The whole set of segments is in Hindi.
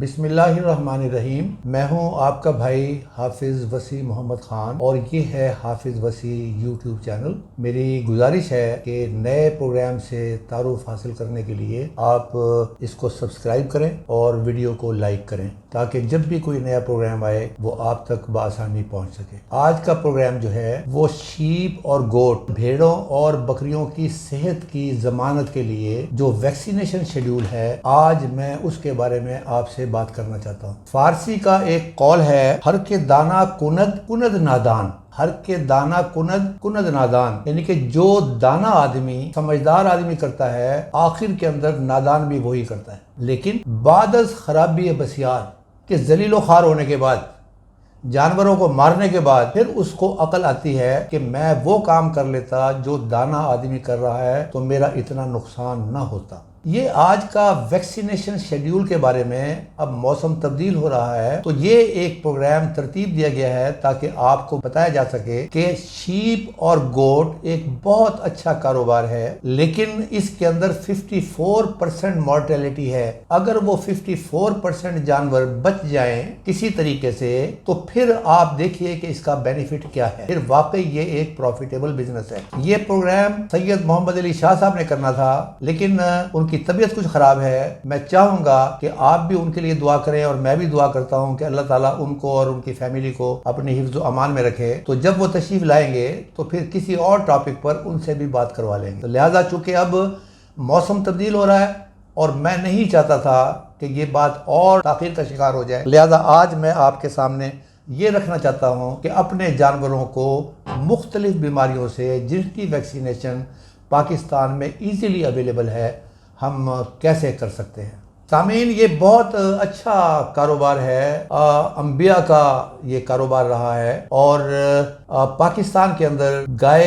बिस्मिल्लाहिर्रहमानिर्रहीम। मैं हूं आपका भाई हाफिज़ वसी मोहम्मद ख़ान और ये है हाफिज़ वसी यूट्यूब चैनल। मेरी गुजारिश है कि नए प्रोग्राम से तारुफ हासिल करने के लिए आप इसको सब्सक्राइब करें और वीडियो को लाइक करें ताकि जब भी कोई नया प्रोग्राम आए वो आप तक बआसानी पहुंच सके। आज का प्रोग्राम जो है वो शीप और गोट, भेड़ों और बकरियों की सेहत की जमानत के लिए जो वैक्सीनेशन शेड्यूल है, आज मैं उसके बारे में आपसे बात करना चाहता हूँ। फारसी का एक कौल है, हर के दाना कुनद कुनद नादान, हर के दाना कुनद कुनद नादान, यानी कि जो दाना आदमी समझदार आदमी करता है आखिर के अंदर नादान भी वही करता है। लेकिन बादस खराबी बसियार के जलीलो खार होने के बाद, जानवरों को मारने के बाद फिर उसको अकल आती है कि मैं वो काम कर लेता जो दाना आदमी कर रहा है तो मेरा इतना नुकसान ना होता। ये आज का वैक्सीनेशन शेड्यूल के बारे में, अब मौसम तब्दील हो रहा है तो ये एक प्रोग्राम तरतीब दिया गया है ताकि आपको बताया जा सके कि शीप और गोट एक बहुत अच्छा कारोबार है, लेकिन इसके अंदर 54% मॉर्टेलिटी है। अगर वो 54% जानवर बच जाएं किसी तरीके से तो फिर आप देखिए कि इसका बेनिफिट क्या है। फिर वाकई ये एक प्रॉफिटेबल बिजनेस है। ये प्रोग्राम सैयद मोहम्मद अली शाह साहब ने करना था, लेकिन उनकी तबीयत कुछ खराब है। मैं चाहूंगा कि आप भी उनके लिए दुआ करें और मैं भी दुआ करता हूं कि अल्लाह ताला उनको और उनकी फैमिली को अपनी हिफ्ज़ अमान में रखे। तो जब वो तशरीफ लाएंगे तो फिर किसी और टॉपिक पर उनसे भी बात करवा लेंगे। तो लिहाजा चूंकि अब मौसम तब्दील हो रहा है और मैं नहीं चाहता था कि ये बात और ताख़ीर का शिकार हो जाए, लिहाजा आज मैं आपके सामने ये रखना चाहता हूँ कि अपने जानवरों को मुख्तलिफ बीमारियों से जिनकी वैक्सीनेशन पाकिस्तान में ईजीली अवेलेबल है हम कैसे कर सकते हैं। सामीन, ये बहुत अच्छा कारोबार है, अंबिया का ये कारोबार रहा है और पाकिस्तान के अंदर गाय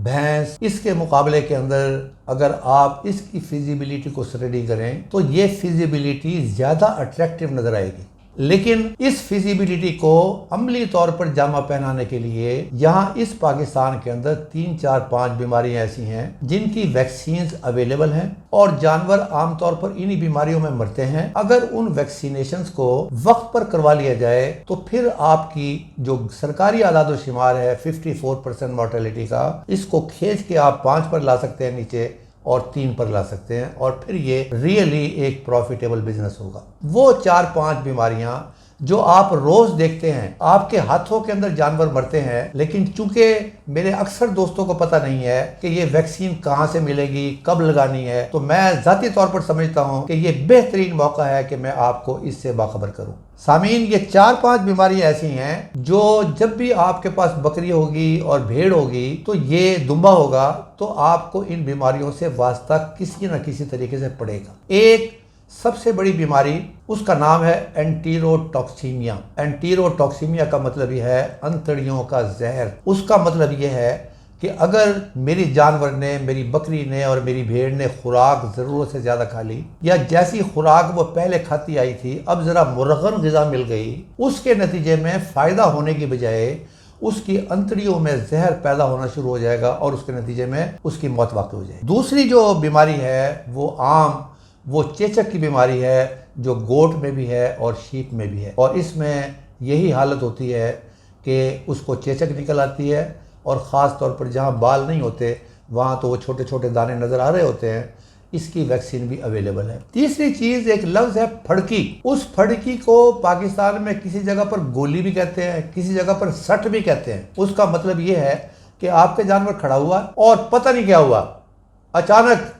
भैंस इसके मुकाबले के अंदर अगर आप इसकी फिजिबिलिटी को स्टडी करें तो ये फिजिबिलिटी ज़्यादा अट्रैक्टिव नज़र आएगी। लेकिन इस फिजिबिलिटी को अमली तौर पर जामा पहनाने के लिए यहाँ इस पाकिस्तान के अंदर 3, 4, 5 बीमारियां ऐसी हैं जिनकी वैक्सीन्स अवेलेबल हैं और जानवर आमतौर पर इन्हीं बीमारियों में मरते हैं। अगर उन वैक्सीनेशंस को वक्त पर करवा लिया जाए तो फिर आपकी जो सरकारी आदाद शुमार है 54% मॉर्टेलिटी का, इसको खींच के आप 5 पर ला सकते हैं नीचे और 3 पर ला सकते हैं और फिर ये रियली एक प्रॉफिटेबल बिजनेस होगा। वो 4-5 बीमारियां जो आप रोज देखते हैं, आपके हाथों के अंदर जानवर मरते हैं, लेकिन चूंकि मेरे अक्सर दोस्तों को पता नहीं है कि ये वैक्सीन कहां से मिलेगी, कब लगानी है, तो मैं जाती तौर पर समझता हूं कि ये बेहतरीन मौका है कि मैं आपको इससे बाखबर करूं। सामीन, ये 4-5 बीमारियां ऐसी हैं जो जब भी आपके पास बकरी होगी और भेड़ होगी तो ये दुम्बा होगा तो आपको इन बीमारियों से वास्ता किसी न किसी तरीके से पड़ेगा। एक सबसे बड़ी बीमारी, उसका नाम है एंटीरोटॉक्सीमिया। एंटीरोटॉक्सीमिया का मतलब यह है अंतड़ियों का जहर। उसका मतलब यह है कि अगर मेरी जानवर ने, मेरी बकरी ने और मेरी भेड़ ने खुराक ज़रूरत से ज़्यादा खा ली या जैसी खुराक वो पहले खाती आई थी अब ज़रा मुरगन ग़िज़ा मिल गई, उसके नतीजे में फ़ायदा होने की बजाय उसकी अंतड़ियों में जहर पैदा होना शुरू हो जाएगा और उसके नतीजे में उसकी मौत वाक़ई हो जाएगी। दूसरी जो बीमारी है वो चेचक की बीमारी है जो गोट में भी है और शीप में भी है और इसमें यही हालत होती है कि उसको चेचक निकल आती है और ख़ास तौर पर जहाँ बाल नहीं होते वहाँ तो वो छोटे छोटे दाने नज़र आ रहे होते हैं। इसकी वैक्सीन भी अवेलेबल है। तीसरी चीज़, एक लफ्ज़ है फड़की। उस फड़की को पाकिस्तान में किसी जगह पर गोली भी कहते हैं, किसी जगह पर सट भी कहते हैं। उसका मतलब ये है कि आपके जानवर खड़ा हुआ और पता नहीं क्या हुआ, अचानक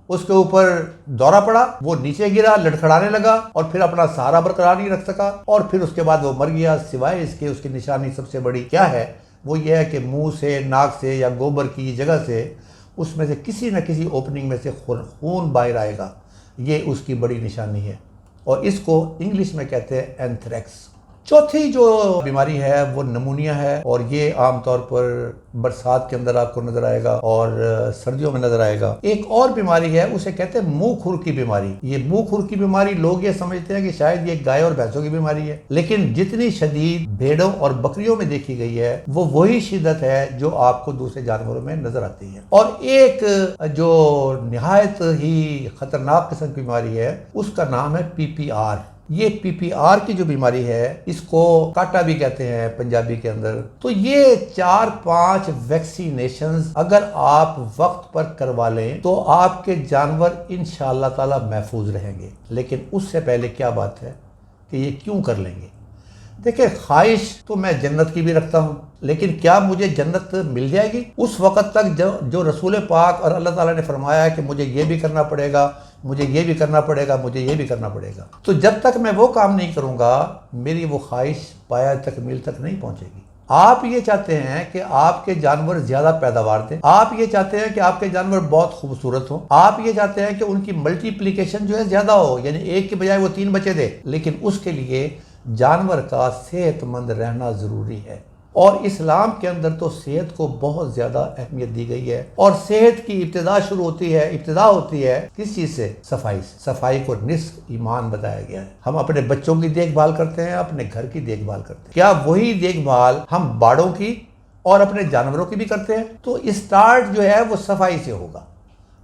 उसके ऊपर दौरा पड़ा, वो नीचे गिरा, लड़खड़ाने लगा और फिर अपना सहारा बरकरार नहीं रख सका और फिर उसके बाद वो मर गया। सिवाय इसके उसकी निशानी सबसे बड़ी क्या है, वो ये है कि मुंह से, नाक से या गोबर की जगह से उसमें से किसी न किसी ओपनिंग में से खून बाहर आएगा। ये उसकी बड़ी निशानी है और इसको इंग्लिश में कहते हैं एंथ्रेक्स। चौथी जो बीमारी है वो नमूनिया है और ये आमतौर पर बरसात के अंदर आपको नजर आएगा और सर्दियों में नजर आएगा। एक और बीमारी है, उसे कहते हैं मुंह खुर की बीमारी। ये मुंह खुर की बीमारी लोग ये समझते हैं कि शायद ये गाय और भैंसों की बीमारी है, लेकिन जितनी शदीद भेड़ों और बकरियों में देखी गई है वो वही शिद्दत है जो आपको दूसरे जानवरों में नजर आती है। और एक जो निहायत ही खतरनाक किस्म की बीमारी है उसका नाम है PPR, ये PPR की जो बीमारी है, इसको काटा भी कहते हैं पंजाबी के अंदर। तो ये 4-5 वैक्सीनेशंस अगर आप वक्त पर करवा लें तो आपके जानवर इंशाअल्लाह ताला महफूज रहेंगे। लेकिन उससे पहले क्या बात है कि ये क्यों कर लेंगे? देखिए, ख्वाहिश तो मैं जन्नत की भी रखता हूँ, लेकिन क्या मुझे जन्नत मिल जाएगी? उस वक़्त तक जो रसूल पाक और अल्लाह ताला ने फरमाया है कि मुझे ये भी करना पड़ेगा, मुझे ये भी करना पड़ेगा, मुझे ये भी करना पड़ेगा, तो जब तक मैं वो काम नहीं करूँगा मेरी वो ख्वाहिश पाया तकमील तक नहीं पहुँचेगी। आप ये चाहते हैं कि आपके जानवर ज़्यादा पैदावार दें, आप ये चाहते हैं कि आपके जानवर बहुत खूबसूरत हों, आप ये चाहते हैं कि उनकी मल्टीप्लिकेशन जो है ज़्यादा हो, यानी एक के बजाय वो 3 बच्चे दे। लेकिन उसके लिए जानवर का सेहतमंद रहना ज़रूरी है, और इस्लाम के अंदर तो सेहत को बहुत ज़्यादा अहमियत दी गई है। और सेहत की इब्तिदा होती है किस चीज़ से? सफाई से। सफाई को निस्फ ईमान बताया गया है। हम अपने बच्चों की देखभाल करते हैं, अपने घर की देखभाल करते हैं, क्या वही देखभाल हम बाड़ों की और अपने जानवरों की भी करते हैं? तो स्टार्ट जो है वो सफाई से होगा।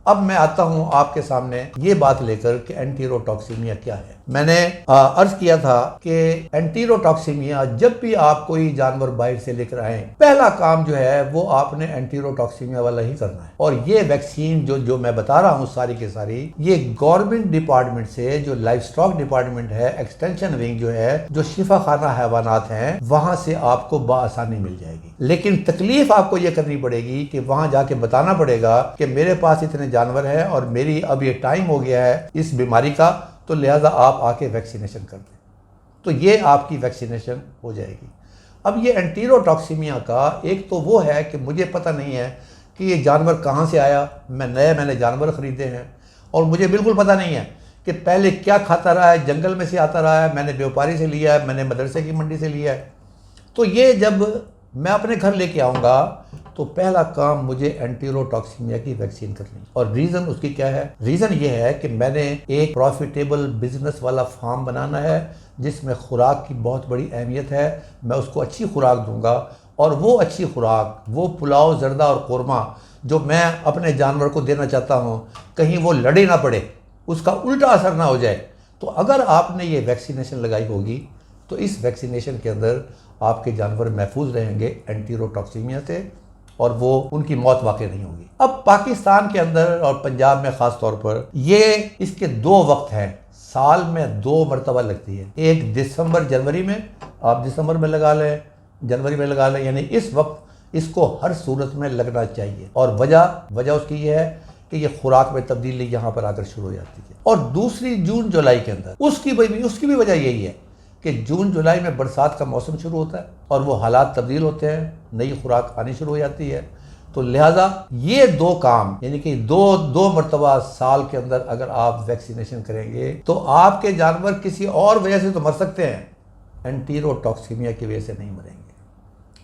अब मैं आता हूं आपके सामने ये बात लेकर कि एंटीरोटॉक्सीमिया क्या है। मैंने अर्ज किया था कि एंटीरोटॉक्सीमिया, जब भी आप कोई जानवर बाहर से लेकर आए, पहला काम जो है वो आपने एंटीरोटॉक्सीमिया वाला ही करना है। और ये वैक्सीन जो मैं बता रहा हूँ सारी की सारी, ये गवर्नमेंट डिपार्टमेंट से, जो लाइफ स्टॉक डिपार्टमेंट है, एक्सटेंशन विंग जो है, जो शिफा खाना हैवानात हैं, वहां से आपको बआसानी मिल जाएगी। लेकिन तकलीफ आपको ये करनी पड़ेगी कि वहां जाके बताना पड़ेगा कि मेरे पास इतने जानवर है और मेरी अब ये टाइम हो गया है इस बीमारी का, तो लिहाजा आप आके वैक्सीनेशन कर दें। तो ये आपकी वैक्सीनेशन हो जाएगी। अब ये एंटीरोटॉक्सीमिया का एक तो वो है कि मुझे पता नहीं है कि ये जानवर कहाँ से आया। मैंने जानवर ख़रीदे हैं और मुझे बिल्कुल पता नहीं है कि पहले क्या खाता रहा है, जंगल में से आता रहा है, मैंने व्यापारी से लिया है, मैंने मदरसे की मंडी से लिया है। तो ये जब मैं अपने घर लेके आऊँगा तो पहला काम मुझे एंटीरोटॉक्सीमिया की वैक्सीन करनी है। और रीज़न उसकी क्या है? रीज़न ये है कि मैंने एक प्रॉफिटेबल बिजनेस वाला फार्म बनाना है जिसमें खुराक की बहुत बड़ी अहमियत है। मैं उसको अच्छी खुराक दूंगा और वो अच्छी खुराक, वो पुलाव, जर्दा और कोरमा जो मैं अपने जानवर को देना चाहता हूँ, कहीं वो लड़े ना पड़े, उसका उल्टा असर ना हो जाए। तो अगर आपने ये वैक्सीनेशन लगाई होगी तो इस वैक्सीनेशन के अंदर आपके जानवर महफूज रहेंगे एंटीरोटॉक्सीमिया से और वो उनकी मौत वाकई नहीं होगी। अब पाकिस्तान के अंदर और पंजाब में ख़ास तौर पर इसके 2 वक्त हैं, साल में 2 मरतबा लगती है। एक दिसंबर जनवरी में, आप दिसंबर में लगा लें, जनवरी में लगा लें, यानी इस वक्त इसको हर सूरत में लगना चाहिए। और वजह उसकी ये है कि ये खुराक में तब्दीली यहाँ पर आकर शुरू हो जाती है। और दूसरी जून जुलाई के अंदर, उसकी भी वजह यही है कि जून जुलाई में बरसात का मौसम शुरू होता है और वो हालात तब्दील होते हैं, नई खुराक आनी शुरू हो जाती है। तो लिहाजा ये 2 काम, यानी कि दो मरतबा साल के अंदर अगर आप वैक्सीनेशन करेंगे तो आपके जानवर किसी और वजह से तो मर सकते हैं, एंटीरोटॉक्सीमिया की वजह से नहीं मरेंगे।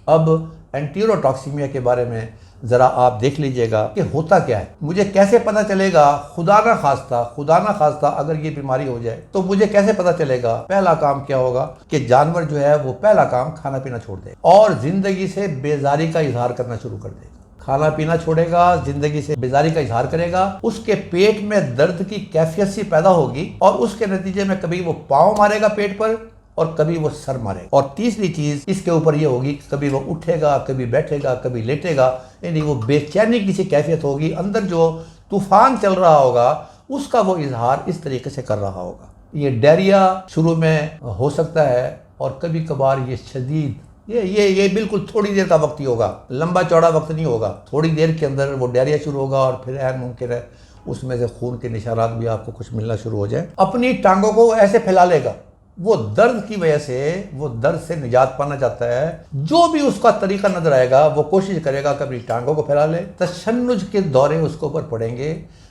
अब एंटीरोटॉक्सीमिया के बारे में ज़रा आप देख लीजिएगा कि होता क्या है। मुझे कैसे पता चलेगा, खुदा ना खास्ता अगर ये बीमारी हो जाए तो मुझे कैसे पता चलेगा? पहला काम क्या होगा कि जानवर जो है वो पहला काम खाना पीना छोड़ देगा और ज़िंदगी से बेजारी का इजहार करना शुरू कर देगा। खाना पीना छोड़ेगा, ज़िंदगी से बेजारी का इजहार करेगा, उसके पेट में दर्द की कैफियत सी पैदा होगी और उसके नतीजे में कभी वो पाँव मारेगा पेट पर और कभी वो सर मारेगा। और तीसरी चीज इसके ऊपर ये होगी कि कभी वो उठेगा, कभी बैठेगा, कभी लेटेगा, यानी वो बेचैनी की सी कैफियत होगी। अंदर जो तूफान चल रहा होगा उसका वो इजहार इस तरीके से कर रहा होगा। ये डायरिया शुरू में हो सकता है और कभी कभार ये शदीद, ये बिल्कुल थोड़ी देर का वक्त ही होगा, लंबा चौड़ा वक्त नहीं होगा। थोड़ी देर के अंदर वो डायरिया शुरू होगा और फिर ऐन मुमकिन है उसमें से खून के निशानात भी आपको कुछ मिलना शुरू हो जाए। अपनी टांगों को ऐसे फैला लेगा, वो दर्द की वजह से, वो दर्द से निजात पाना चाहता है। जो भी उसका तरीका नजर आएगा वो कोशिश करेगा कि अपनी टांगों को फैला ले। तशन्नुज के दौरे उसके ऊपर पड़ेंगे,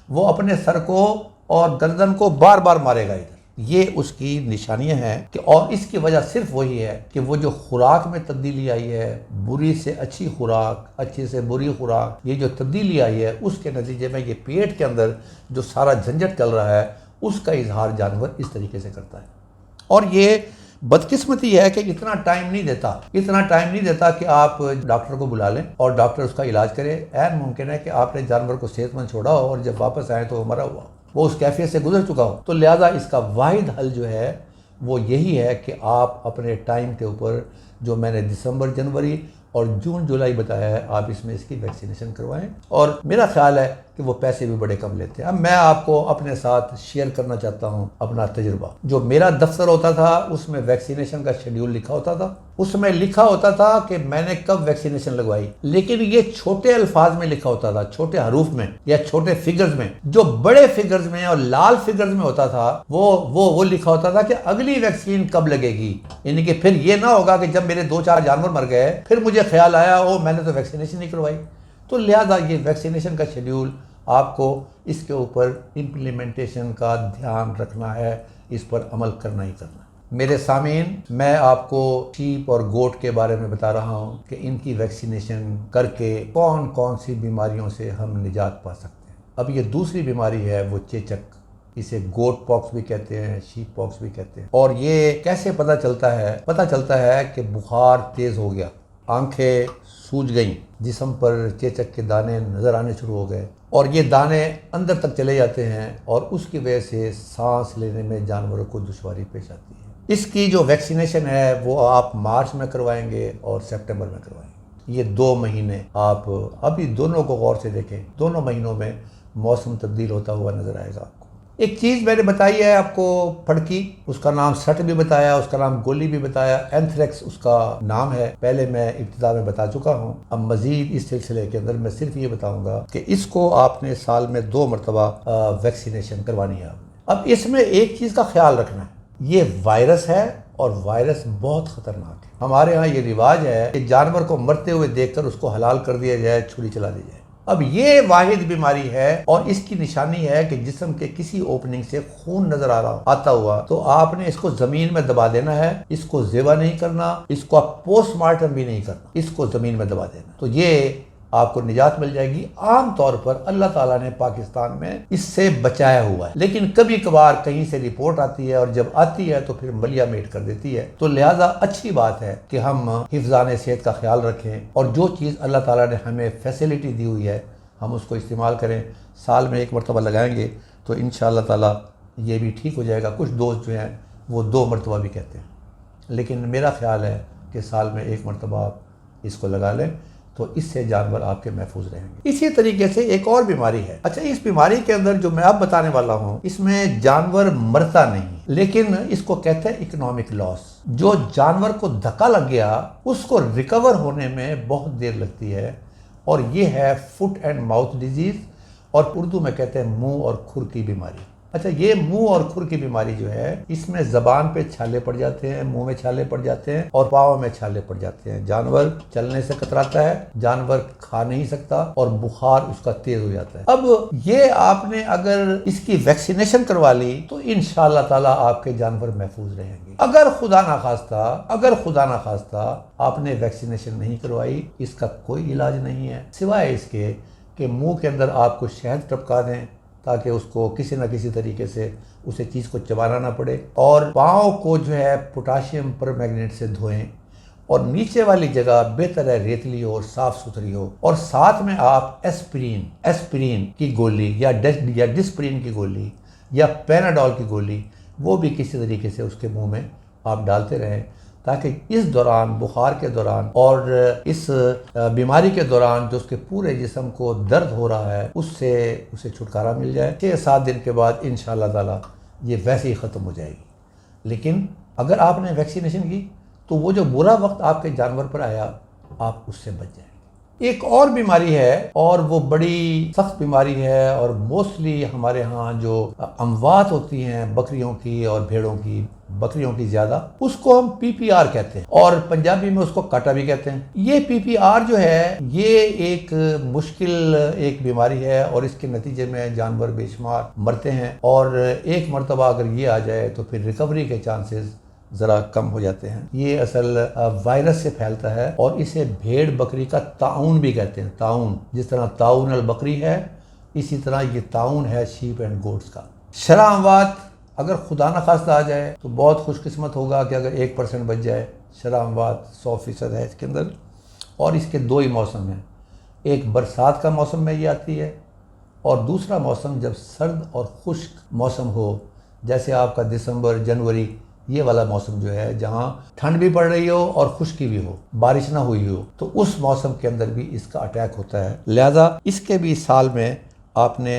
वो अपने सर को और गर्दन को बार बार मारेगा इधर। ये उसकी निशानियां हैं कि, और इसकी वजह सिर्फ वही है कि वो जो खुराक में तब्दीली आई है, बुरी से अच्छी खुराक, अच्छी से बुरी खुराक, ये जो तब्दीली आई है उसके नतीजे में ये पेट के अंदर जो सारा झंझट चल रहा है उसका इजहार जानवर इस तरीके से करता है। और ये बदकिस्मती है कि इतना टाइम नहीं देता कि आप डॉक्टर को बुला लें और डॉक्टर उसका इलाज करे। ऐन मुमकिन है कि आपने जानवर को सेहतमंद छोड़ा हो और जब वापस आए तो मरा हुआ, वो उस कैफियत से गुजर चुका हो। तो लिहाजा इसका वाहिद हल जो है वो यही है कि आप अपने टाइम के ऊपर जो मैंने दिसंबर, जनवरी और जून, जुलाई बताया है, आप इसमें इसकी वैक्सीनेशन करवाएं। और मेरा ख्याल है कि वो पैसे भी बड़े कम लेते हैं। अब मैं आपको अपने साथ शेयर करना चाहता हूं अपना तजुर्बा। जो मेरा दफ्तर होता था उसमें वैक्सीनेशन का शेड्यूल लिखा होता था, उसमें लिखा होता था कि मैंने कब वैक्सीनेशन लगवाई, लेकिन ये छोटे अल्फाज में लिखा होता था, छोटे हरूफ में या छोटे फिगर्स में। जो बड़े फिगर्स में और लाल फिगर्स में होता था वो लिखा होता था कि अगली वैक्सीन कब लगेगी। यानी कि फिर ये ना होगा कि जब मेरे 2-4 जानवर मर गए फिर मुझे ख्याल आया ओ मैंने तो वैक्सीनेशन नहीं करवाई। तो लिहाजा ये वैक्सीनेशन का शेड्यूल आपको इसके ऊपर इम्प्लीमेंटेशन का ध्यान रखना है, इस पर अमल करना ही करना है। मेरे सामीन, मैं आपको शीप और गोट के बारे में बता रहा हूँ कि इनकी वैक्सीनेशन करके कौन कौन सी बीमारियों से हम निजात पा सकते हैं। अब ये दूसरी बीमारी है वो चेचक, इसे गोट पॉक्स भी कहते हैं, शीप पॉक्स भी कहते हैं। और ये कैसे पता चलता है? पता चलता है कि बुखार तेज हो गया, आंखें सूज गईं, जिस्म पर चेचक के दाने नजर आने शुरू हो गए और ये दाने अंदर तक चले जाते हैं और उसकी वजह से सांस लेने में जानवरों को दुश्वारी पेश आती है। इसकी जो वैक्सीनेशन है वो आप मार्च में करवाएंगे और सितंबर में करवाएंगे। ये 2 महीने आप अभी दोनों को गौर से देखें, दोनों महीनों में मौसम तब्दील होता हुआ नजर आएगा आपको। एक चीज़ मैंने बताई है आपको, फड़की, उसका नाम सट भी बताया, उसका नाम गोली भी बताया, एंथ्रेक्स उसका नाम है, पहले मैं इब्तिदा में बता चुका हूँ। अब मजीद इस सिलसिले के अंदर मैं सिर्फ ये बताऊंगा कि इसको आपने साल में 2 मरतबा वैक्सीनेशन करवानी है आपने। अब इसमें एक चीज़ का ख्याल रखना है, ये वायरस है और वायरस बहुत ख़तरनाक है। हमारे यहाँ ये रिवाज है कि जानवर को मरते हुए देखकर उसको हलाल कर दिया जाए, छुरी चला दी जाए। अब ये वाहिद बीमारी है और इसकी निशानी है कि जिस्म के किसी ओपनिंग से खून नजर आता हुआ, तो आपने इसको जमीन में दबा देना है, इसको ज़ेबा नहीं करना, इसको आप पोस्टमार्टम भी नहीं करना, इसको जमीन में दबा देना, तो ये आपको निजात मिल जाएगी। आम तौर पर अल्लाह ताला ने पाकिस्तान में इससे बचाया हुआ है, लेकिन कभी कभार कहीं से रिपोर्ट आती है और जब आती है तो फिर मलिया मेट कर देती है। तो लिहाजा अच्छी बात है कि हम हिफ्ज़ान सेहत का ख्याल रखें और जो चीज़ अल्लाह ताला ने हमें फैसिलिटी दी हुई है हम उसको इस्तेमाल करें। साल में 1 मरतबा लगाएंगे तो इंशाअल्लाह ताला ये भी ठीक हो जाएगा। कुछ दोस्त जो हैं वो 2 मरतबा भी कहते हैं, लेकिन मेरा ख्याल है कि साल में 1 मरतबा आप इसको लगा लें तो इससे जानवर आपके महफूज रहेंगे। इसी तरीके से एक और बीमारी है। अच्छा, इस बीमारी के अंदर जो मैं अब बताने वाला हूँ, इसमें जानवर मरता नहीं, लेकिन इसको कहते हैं इकोनॉमिक लॉस। जो जानवर को धक्का लग गया उसको रिकवर होने में बहुत देर लगती है और ये है फुट एंड माउथ डिजीज, और उर्दू में कहते हैं मुंह और खुर की बीमारी। अच्छा, ये मुंह और खुर की बीमारी जो है, इसमें जबान पे छाले पड़ जाते हैं, मुंह में छाले पड़ जाते हैं और पाँव में छाले पड़ जाते हैं। जानवर चलने से कतराता है, जानवर खा नहीं सकता और बुखार उसका तेज हो जाता है। अब ये आपने अगर इसकी वैक्सीनेशन करवा ली तो इंशाअल्लाह ताला आपके जानवर महफूज रहेंगे। अगर खुदा ना खास्ता आपने वैक्सीनेशन नहीं करवाई, इसका कोई इलाज नहीं है सिवाय इसके कि मुंह के अंदर आपको शहद टपका दें ताकि उसको किसी न किसी तरीके से उसे चीज़ को चबाना ना पड़े, और पाँव को जो है पोटाशियम परमैंगनेट से धोएं और नीचे वाली जगह बेहतर है रेतली हो और साफ़ सुथरी हो, और साथ में आप एस्पिरिन की गोली या डिस्प्रिन की गोली या पैनाडोल की गोली वो भी किसी तरीके से उसके मुँह में आप डालते रहें ताकि इस दौरान, बुखार के दौरान और इस बीमारी के दौरान जो उसके पूरे जिस्म को दर्द हो रहा है उससे उसे छुटकारा मिल जाए। 6-7 दिन के बाद इंशाअल्लाह ताला ये वैसे ही ख़त्म हो जाएगी। लेकिन अगर आपने वैक्सीनेशन की तो वो जो बुरा वक्त आपके जानवर पर आया आप उससे बच जाएंगे। एक और बीमारी है और वो बड़ी सख्त बीमारी है और मोस्टली हमारे यहाँ जो अमवात होती हैं बकरियों की और भेड़ों की, बकरियों की ज़्यादा, उसको हम PPR कहते हैं और पंजाबी में उसको काटा भी कहते हैं। ये PPR जो है ये एक मुश्किल एक बीमारी है और इसके नतीजे में जानवर बेशुमार मरते हैं और एक मरतबा अगर ये आ जाए तो फिर रिकवरी के चांसेस ज़रा कम हो जाते हैं। ये असल वायरस से फैलता है और इसे भेड़ बकरी का ताउन भी कहते हैं। ताउन, जिस तरह ताउन अल बकरी है इसी तरह ये ताउन है शीप एंड गोट्स का। शरह अमवात अगर खुदा न खास्ता आ जाए तो बहुत खुशकिस्मत होगा कि अगर 1% बच जाए। शरह अमवात 100% है इसके अंदर और इसके 2 ही मौसम हैं, एक बरसात का मौसम में ये आती है और दूसरा मौसम जब सर्द और खुश्क मौसम हो, जैसे आपका दिसंबर, जनवरी ये वाला मौसम जो है, जहाँ ठंड भी पड़ रही हो और खुश्की भी हो, बारिश ना हुई हो, तो उस मौसम के अंदर भी इसका अटैक होता है। लिहाजा इसके भी साल में आपने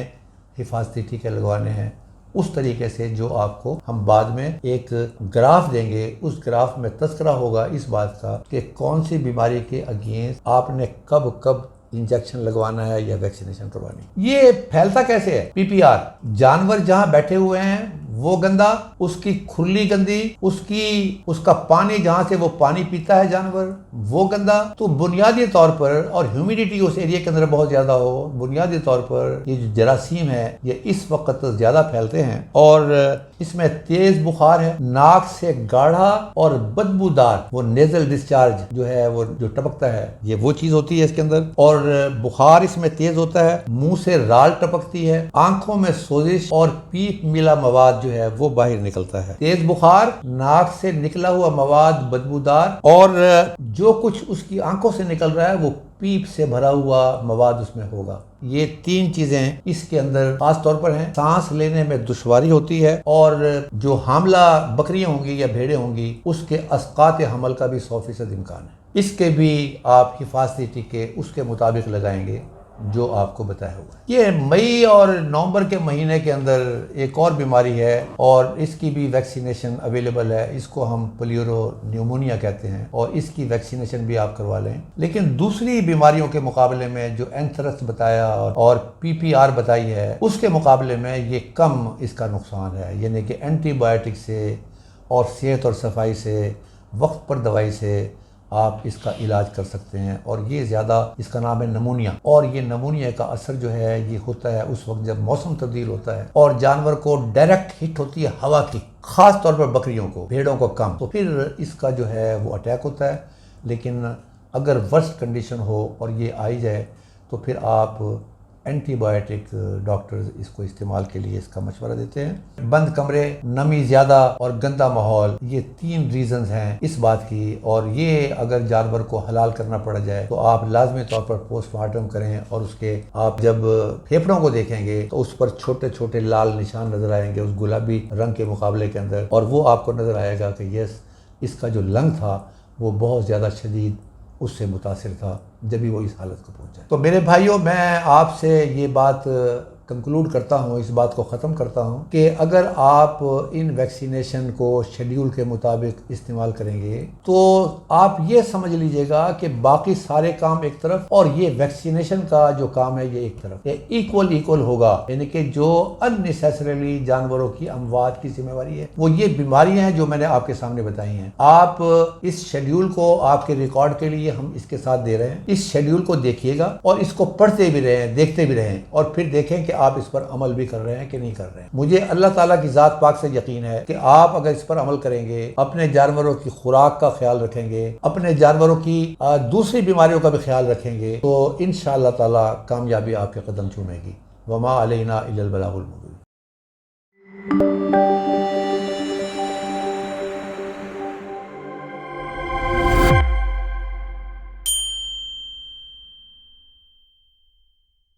हिफाजती टीके लगवाने हैं उस तरीके से जो आपको हम बाद में एक ग्राफ देंगे। उस ग्राफ में तस्करा होगा इस बात का कि कौन सी बीमारी के अगेंस्ट आपने कब कब इंजेक्शन लगवाना है या वैक्सीनेशन करवानी। ये फैलता कैसे है? पीपीआर, जानवर जहां बैठे हुए हैं वो गंदा, उसकी खुली गंदी, उसका पानी जहां से वो पानी पीता है जानवर वो गंदा। तो बुनियादी तौर पर, और ह्यूमिडिटी उस एरिया के अंदर बहुत ज्यादा हो, बुनियादी तौर पर ये जो जरासीम है ये इस वक्त ज्यादा फैलते हैं और इसमें तेज बुखार है, नाक से गाढ़ा और बदबूदार वो नेजल डिस्चार्ज जो है वो जो टपकता है, ये वो चीज होती है इसके अंदर। और बुखार इसमें तेज होता है, मुंह से राल टपकती है, आंखों में सोजिश और पीप मिला मवाद जो है वो बाहर निकलता है। तेज बुखार, नाक से निकला हुआ मवाद बदबूदार, और जो कुछ उसकी आंखों से निकल रहा है वो पीप से भरा हुआ मवाद उसमें होगा। ये तीन चीजें इसके अंदर खास तौर पर हैं। सांस लेने में दुश्वारी होती है और जो हामला बकरियां होंगी या भेड़ें होंगी उसके अस्कात हमल का भी 100% इम्कान है। इसके भी आप हिफाजती टीके उसके मुताबिक लगाएंगे जो आपको बताया हुआ है। ये मई और नवंबर के महीने के अंदर एक और बीमारी है और इसकी भी वैक्सीनेशन अवेलेबल है। इसको हम पोलियो न्यूमोनिया कहते हैं और इसकी वैक्सीनेशन भी आप करवा लें। लेकिन दूसरी बीमारियों के मुकाबले में जो एंथ्रेक्स बताया और पीपीआर बताई है उसके मुकाबले में ये कम इसका नुकसान है। यानी कि एंटीबायोटिक से और सेहत और सफाई से, वक्त पर दवाई से आप इसका इलाज कर सकते हैं। और ये ज़्यादा, इसका नाम है नमूनिया, और ये नमूनिया का असर जो है ये होता है उस वक्त जब मौसम तब्दील होता है और जानवर को डायरेक्ट हिट होती है हवा की, ख़ास तौर पर बकरियों को, भेड़ों को कम, तो फिर इसका जो है वो अटैक होता है। लेकिन अगर वर्स्ट कंडीशन हो और ये आई जाए तो फिर आप एंटीबायोटिक डॉक्टर्स इसको इस्तेमाल के लिए इसका मशवरा देते हैं। बंद कमरे, नमी ज़्यादा और गंदा माहौल, ये 3 रीजंस हैं इस बात की। और ये अगर जानवर को हलाल करना पड़ जाए तो आप लाजमी तौर पर पोस्टमार्टम करें और उसके आप जब फेफड़ों को देखेंगे तो उस पर छोटे छोटे लाल निशान नजर आएंगे उस गुलाबी रंग के मुकाबले के अंदर, और वो आपको नजर आएगा कि यस, इसका जो लंग था वो बहुत ज़्यादा शदीद उससे मुतासिर था जब भी वो इस हालत को पहुंचा। तो मेरे भाइयों, मैं आपसे ये बात कंक्लूड करता हूँ, इस बात को ख़त्म करता हूँ कि अगर आप इन वैक्सीनेशन को शेड्यूल के मुताबिक इस्तेमाल करेंगे तो आप ये समझ लीजिएगा कि बाकी सारे काम एक तरफ और ये वैक्सीनेशन का जो काम है ये एक तरफ, ये इक्वल होगा। यानी कि जो अननेसेसरीली जानवरों की अमवात की जिम्मेवारी है वो ये बीमारियां हैं जो मैंने आपके सामने बताई हैं। आप इस शेड्यूल को आपके रिकॉर्ड के लिए हम इसके साथ दे रहे हैं। इस शेड्यूल को देखिएगा और इसको पढ़ते भी रहें, देखते भी रहें, और फिर देखें कि आप इस पर अमल भी कर रहे हैं कि नहीं कर रहे हैं। मुझे अल्लाह ताला की ज़ात पाक से यकीन है कि आप अगर इस पर अमल करेंगे, अपने जानवरों की खुराक का ख्याल रखेंगे, अपने जानवरों की दूसरी बीमारियों का भी ख्याल रखेंगे, तो इंशाअल्लाह ताला कामयाबी आपके कदम चूमेगी। वमा अलैना इल्लल बलागुल मुबीन।